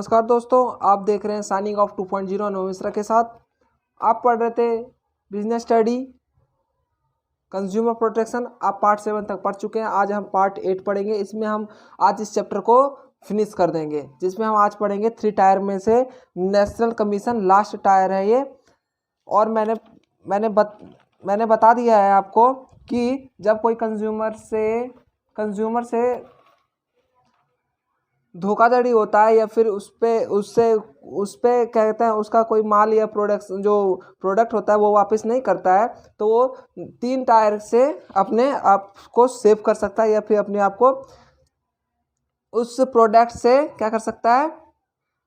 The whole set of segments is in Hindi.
नमस्कार दोस्तों, आप देख रहे हैं साइनिंग ऑफ 2.0 अनुभव मिश्रा के साथ। आप पढ़ रहे थे बिजनेस स्टडी कंज्यूमर प्रोटेक्शन, आप पार्ट 7 तक पढ़ चुके हैं। आज हम पार्ट 8 पढ़ेंगे। इसमें हम आज इस चैप्टर को फिनिश कर देंगे, जिसमें हम आज पढ़ेंगे 3 टायर में से नेशनल कमीशन लास्ट टायर है ये। और मैंने बता दिया है आपको कि जब कोई कंज्यूमर से धोखाधड़ी होता है या फिर उस पे कहते हैं उसका कोई माल या प्रोडक्ट होता है वो वापस नहीं करता है, तो वो 3 टायर से अपने आप को सेव कर सकता है या फिर अपने आप को उस प्रोडक्ट से क्या कर सकता है,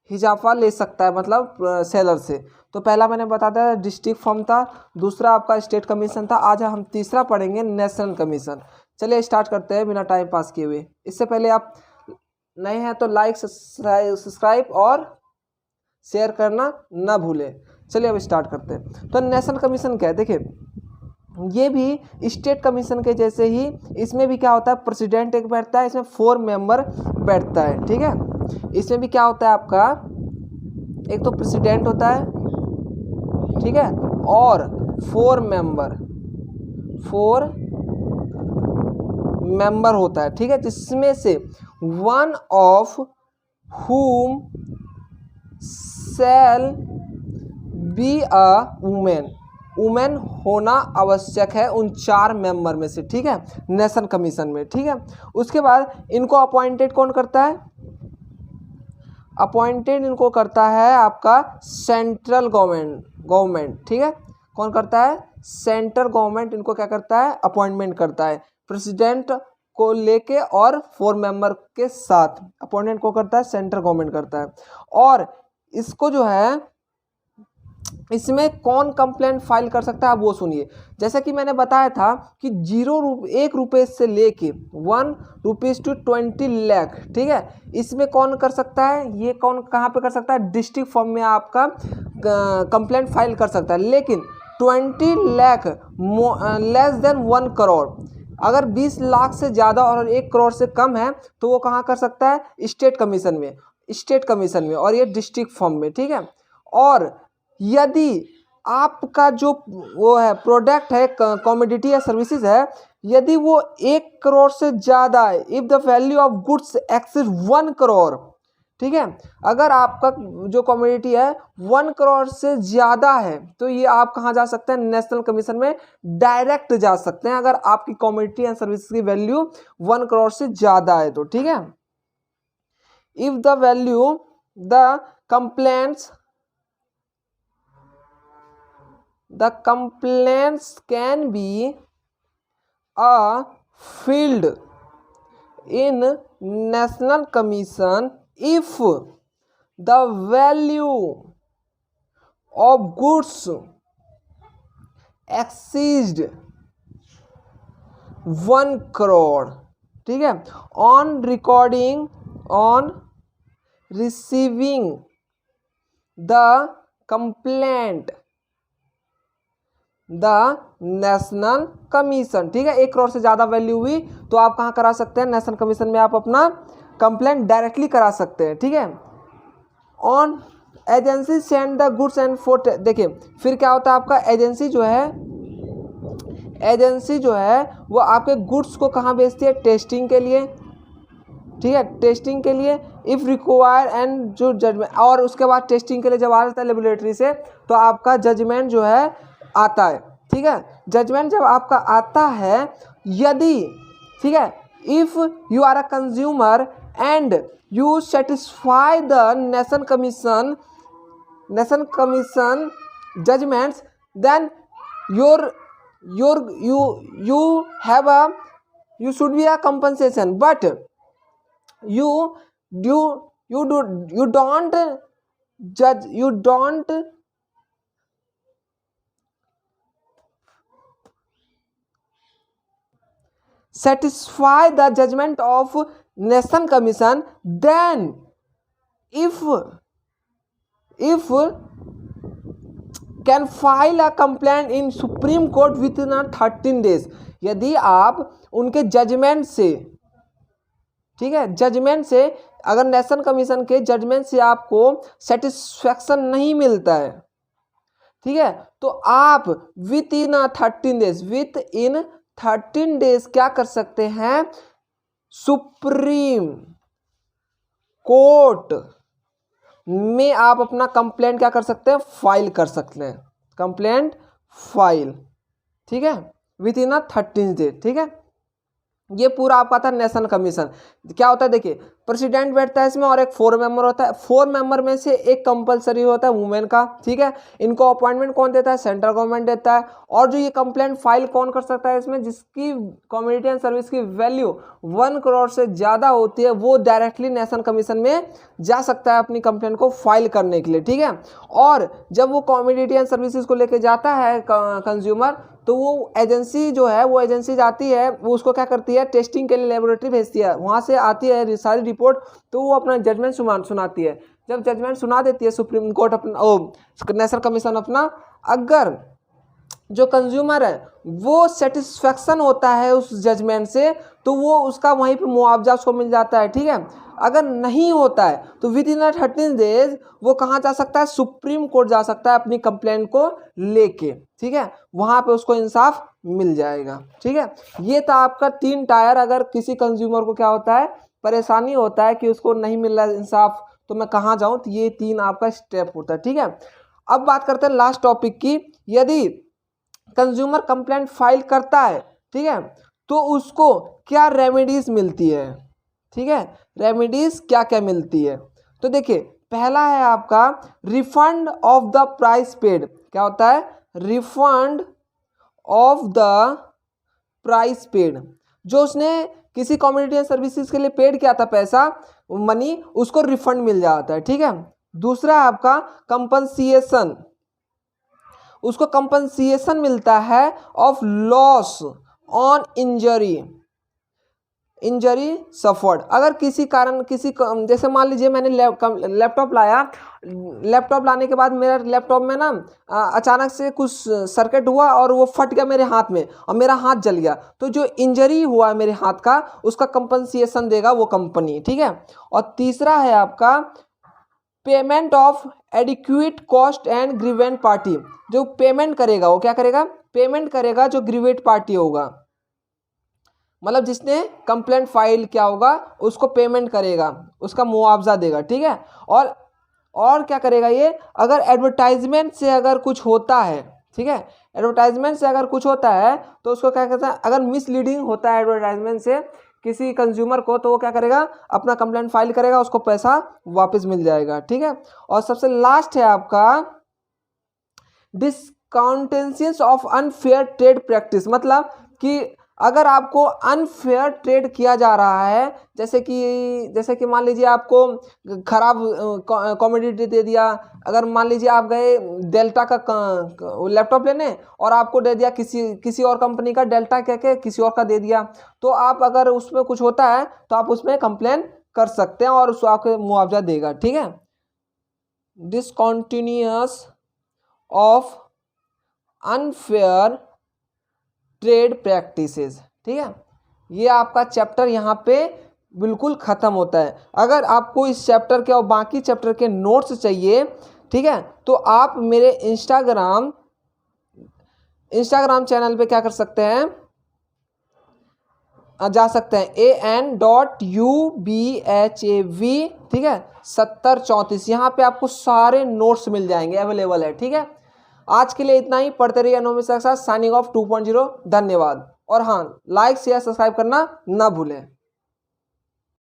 हिजाफा ले सकता है, मतलब सेलर से। तो पहला मैंने बता दिया डिस्ट्रिक्ट फॉर्म था, दूसरा आपका स्टेट कमीशन था। आज हम तीसरा पढ़ेंगे नेशनल कमीशन। चलिए स्टार्ट करते हैं बिना टाइम पास किए हुए। इससे पहले आप नए हैं तो लाइक सब्सक्राइब और शेयर करना ना भूलें। चलिए अब स्टार्ट करते हैं। तो नेशनल कमीशन क्या है, देखिए ये भी स्टेट कमीशन के जैसे ही इसमें भी क्या होता है, प्रेसिडेंट एक बैठता है, इसमें 4 मेंबर बैठता है। ठीक है, इसमें भी क्या होता है आपका, एक तो प्रेसिडेंट होता है, ठीक है, और 4 मेंबर होता है। ठीक है, जिसमें से one of whom shall be a women होना आवश्यक है उन 4 मेंबर में से। ठीक है, नेशनल कमीशन में। ठीक है, उसके बाद इनको अपॉइंटेड कौन करता है, अपॉइंटेड इनको करता है आपका सेंट्रल गवर्नमेंट। ठीक है, कौन करता है, सेंट्रल गवर्नमेंट इनको क्या करता है, अपॉइंटमेंट करता है प्रेसिडेंट को लेके और 4 मेंबर के साथ। अपॉइंटमेंट को करता है सेंट्रल गवर्नमेंट करता है। और इसको जो है, इसमें कौन कंप्लेंट फाइल कर सकता है, आप वो सुनिए। जैसा कि मैंने बताया था कि 1 रुपये से लेके 1 रुपीज़ to 20 लाख। ठीक है, इसमें कौन कर सकता है, ये कौन कहाँ पे कर सकता है, डिस्ट्रिक्ट फॉर्म में आपका कंप्लेंट फाइल कर सकता है। लेकिन 20 लाख लेस देन 1 करोड़, अगर 20 लाख से ज़्यादा और 1 करोड़ से कम है तो वो कहाँ कर सकता है, स्टेट कमीशन में, और ये डिस्ट्रिक्ट फॉर्म में। ठीक है, और यदि आपका जो वो है प्रोडक्ट है, कमोडिटी या सर्विसेज है, यदि वो 1 करोड़ से ज़्यादा है, if the value of goods exceed 1 crore. ठीक है, अगर आपका जो कमोडिटी है 1 करोड़ से ज़्यादा है तो ये आप कहाँ जा सकते हैं, नेशनल कमीशन में डायरेक्ट जा सकते हैं, अगर आपकी कमोडिटी एंड सर्विस की वैल्यू 1 करोड़ से ज़्यादा है तो। ठीक है, if the value the complaints can be filled in national commission if the value of goods exceeds 1 crore. ठीक है, on receiving the complaint the national commission. ठीक है, 1 करोड़ से ज़्यादा वैल्यू हुई तो आप कहाँ करा सकते हैं, नेशनल कमीशन में आप अपना कंप्लेंट डायरेक्टली करा सकते हैं। ठीक है, on agency send the goods and for, देखिए फिर क्या होता है आपका, एजेंसी जो है वो आपके गुड्स को कहाँ भेजती है, टेस्टिंग के लिए। ठीक है, टेस्टिंग के लिए इफ़ रिक्वायर एंड जो जजमेंट, और उसके बाद टेस्टिंग के लिए जब आ जाता है लेबोरेटरी से तो आपका जजमेंट जो है आता है। ठीक है, जजमेंट जब आपका आता है, यदि, ठीक है, if you are a consumer and you satisfy the national commission judgments, then you should be a compensation, but you don't satisfy the judgment of national commission, then if can file a complaint in Supreme Court within 13 days। यदि आप उनके जजमेंट से, ठीक है, जजमेंट से अगर नेशन कमीशन के जजमेंट से आपको सेटिस्फेक्शन नहीं मिलता है, ठीक है, तो आप विद इन 13 डेज क्या कर सकते हैं, सुप्रीम कोर्ट में आप अपना कंप्लेंट क्या कर सकते हैं, फाइल कर सकते हैं, कंप्लेंट फाइल, ठीक है, विद इन 13 डेज, ठीक है। ये पूरा आपका था नेशनल कमीशन। क्या होता है देखिए, प्रेसिडेंट बैठता है इसमें और एक 4 मेंबर होता है। 4 मेंबर में से एक कंपलसरी होता है वुमेन का, ठीक है। इनको अपॉइंटमेंट कौन देता है, सेंट्रल गवर्नमेंट देता है। और जो ये कंप्लेंट फाइल कौन कर सकता है इसमें, जिसकी कम्युनिटी एंड सर्विस की वैल्यू 1 करोड़ से ज़्यादा होती है, वो डायरेक्टली नेशनल कमीशन में जा सकता है अपनी कंप्लेंट को फाइल करने के लिए, ठीक है। और जब वो कम्युनिटी एंड सर्विसेज को लेके जाता है कंज्यूमर, तो वो एजेंसी जो है, वो एजेंसी जाती है, वो उसको क्या करती है, टेस्टिंग के लिए लेबोरेटरी भेजती है, वहाँ से आती है सारी रिपोर्ट, तो वो अपना जजमेंट सुनाती है। जब जजमेंट सुना देती है सुप्रीम कोर्ट अपना नेशनल कमीशन अपना, अगर जो कंज्यूमर है वो सेटिस्फेक्शन होता है उस जजमेंट से, तो वो उसका वहीं पे मुआवजा उसको मिल जाता है, ठीक है। अगर नहीं होता है तो विद इन 13 डेज वो कहाँ जा सकता है, सुप्रीम कोर्ट जा सकता है अपनी कंप्लेंट को लेके, ठीक है, वहाँ पे उसको इंसाफ मिल जाएगा, ठीक है। ये था आपका 3 टायर। अगर किसी कंज्यूमर को क्या होता है, परेशानी होता है कि उसको नहीं मिल रहा इंसाफ, तो मैं कहाँ जाऊँ, तो ये 3 आपका स्टेप होता है, ठीक है। अब बात करते हैं लास्ट टॉपिक की। यदि कंज्यूमर कंप्लेंट फाइल करता है, ठीक है, तो उसको क्या रेमेडीज मिलती है, ठीक है, रेमेडीज क्या क्या मिलती है। तो देखिए, पहला है आपका refund of the price paid. क्या होता है, refund of the price paid. जो उसने किसी कम्युनिटी एंड सर्विसेज के लिए पेड किया था पैसा, मनी, उसको रिफंड मिल जाता है, ठीक है। दूसरा है आपका कंपनसिएशन। उसको कंपनसिएशन मिलता है of loss on injury suffered. अगर किसी कारण जैसे मान लीजिए मैंने लैपटॉप लाया, लैपटॉप लाने के बाद मेरा लैपटॉप में ना अचानक से कुछ सर्किट हुआ और वो फट गया मेरे हाथ में और मेरा हाथ जल गया, तो जो इंजरी हुआ मेरे हाथ का, उसका कंपनसिएशन देगा वो कंपनी, ठीक है। और तीसरा है आपका payment of adequate cost and grievant party. जो पेमेंट करेगा वो क्या करेगा, पेमेंट करेगा जो ग्रीवेंट पार्टी होगा, मतलब जिसने कंप्लेंट फाइल किया होगा उसको पेमेंट करेगा, उसका मुआवजा देगा, ठीक है। और क्या करेगा ये, अगर एडवर्टाइजमेंट से अगर कुछ होता है, ठीक है, एडवर्टाइजमेंट से अगर कुछ होता है तो उसको क्या कहता है, अगर मिसलीडिंग होता है एडवर्टाइजमेंट से किसी कंज्यूमर को, तो वो क्या करेगा, अपना कंप्लेंट फाइल करेगा, उसको पैसा वापस मिल जाएगा, ठीक है। और सबसे लास्ट है आपका डिस्काउंटेंसीज ऑफ अनफेयर ट्रेड प्रैक्टिस। मतलब कि अगर आपको अनफेयर ट्रेड किया जा रहा है, जैसे कि मान लीजिए आपको खराब कमोडिटी दे दिया। अगर मान लीजिए आप गए डेल्टा का लैपटॉप लेने और आपको दे दिया किसी और कंपनी का, डेल्टा कह के किसी और का दे दिया, तो आप अगर उसमें कुछ होता है तो आप उसमें कंप्लेन कर सकते हैं और उसको आपको मुआवजा देगा, ठीक है। Discontinuous of unfair trade practices, ठीक है। ये आपका चैप्टर यहाँ पे बिल्कुल ख़त्म होता है। अगर आपको इस चैप्टर के और बाकी चैप्टर के नोट्स चाहिए, ठीक है, तो आप मेरे इंस्टाग्राम चैनल पे क्या कर सकते हैं, जा सकते हैं AN.UBHAV, ठीक है, 7034। यहाँ पे आपको सारे नोट्स मिल जाएंगे, अवेलेबल है, ठीक है। आज के लिए इतना ही। पढ़ते रहिए अनोमी के साथ। Signing off 2.0। धन्यवाद। और हाँ, लाइक शेयर सब्सक्राइब करना ना भूलें।